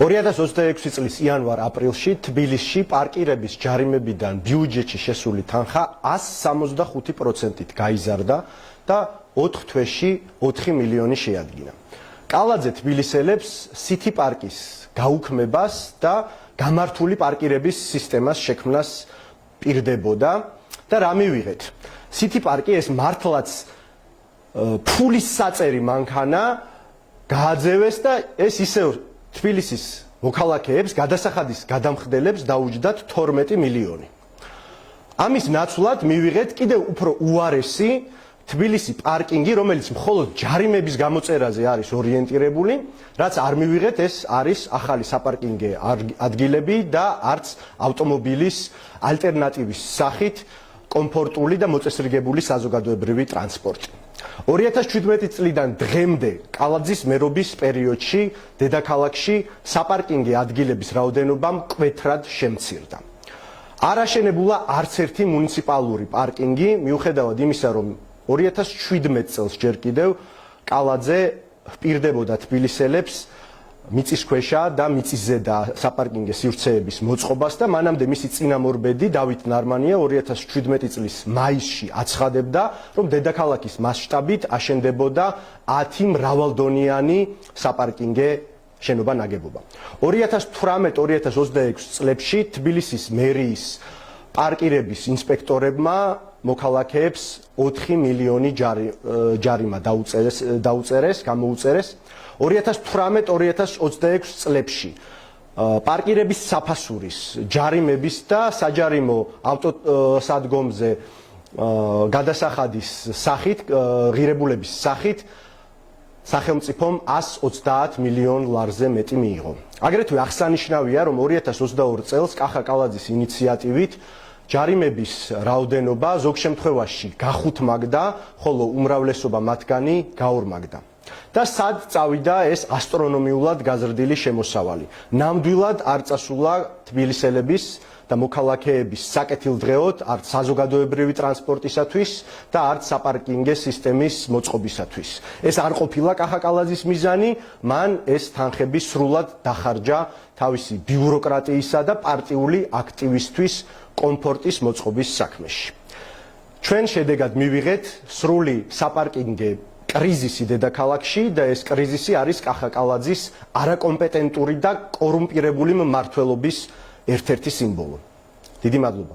2026 წლის იანვარ-აპრილში თბილისში პარკირების ჯარიმებიდან ბიუჯეტში შესული თანხა 165%-ით გაიზარდა და 4 თვეში 4 მილიონი შეადგინა. კალაძე თბილისელებს სითი პარკის გაუქმებას და გამართული პარკირების სისტემას შექმნას პირდებოდა და რა მივიღეთ. სითი პარკი ეს მართლაც ფულის საწერი მანქანა გააძევეს და ეს ისევ თბილისის მოქალაქეებს გადასახადის გადამხდელებს დაუჯდათ 12 მილიონი. ამის ნაცვლად მივიღეთ კიდევ უფრო უარესი თბილისი პარკინგი, რომელიც მხოლოდ ჯარიმების გამოწერაზე არის ორიენტირებული, რაც არ მივიღეთ ეს არის ახალი საპარკინგო ადგილები და არც ავტომობილის ალტერნატივის სახით კომფორტული და მოწესრიგებული საზოგადოებრივი ტრანსპორტი. 2017 წლიდან დღემდე კალაძის მერობის პერიოდში დედაქალაქში საპარკინგო ადგილების რაოდენობა მკვეთრად შემცირდა. არ აშენებულა არც ერთი მუნიციპალური პარკინგი, მიუხედავად იმისა, რომ 2017 წელს ჯერ კიდევ კალაძე პირდებოდა თბილისელებს მიწისქვეშა და მიწისზედა საპარკინგო სივრცეების მოწყობას და მანამდე მისი წინამორბედი დავით ნარმანია 2017 წლის მაისში აცხადებდა, რომ დედაქალაქის მასშტაბით აშენდებოდა 10 მრავალდონიანი საპარკინგო შენობა ნაგებობა. 2018-2026 წლებში თბილისის მერიის პარკირების ინსპექტორებმა მოქალაქეებს 4 მილიონი ჯარიმა გამოუწერეს. 2018-2026 წლებში პარკირების საფასურის ჯარიმების და საჯარიმო ავტოსადგომზე გადასახადის სახით, ღირებულების სახით სახელმწიფომ 130 მილიონ ლარზე მეტი მიიღო. აგრეთვე აღსანიშნავია, რომ 2022 წელს კახა კალაძის ინიციატივით ჯარიმების რაოდენობა ზოგ შემთხვევაში გახუთმაგდა, ხოლო უმრავლესობა მათგანი გაორმაგდა. და სად წავიდა ეს ასტრონომიულად გაზრდილი შემოსავალი? ნამდვილად არ წასულა თბილისელების და მოქალაქეების საკეთილდღეოდ არც საზოგადოებრივი ტრანსპორტისათვის და არც საპარკინგო სისტემის მოწყობისათვის. ეს არ ყოფილა კახა კალაძის მიზანი, მან ეს თანხები სრულად დახარჯა თავისი ბიუროკრატიისა და პარტიული აქტივისტვის კომფორტის მოწყობის საქმეში. ჩვენ შედეგად მივიღეთ სრული საპარკინგო კრიზისი დედაქალაქში და ეს კრიზისი არის კახა კალაძის არაკომპეტენტური და კორუმპირებული მმართველობის ერთ-ერთი სიმბოლო. დიდი მადლობა.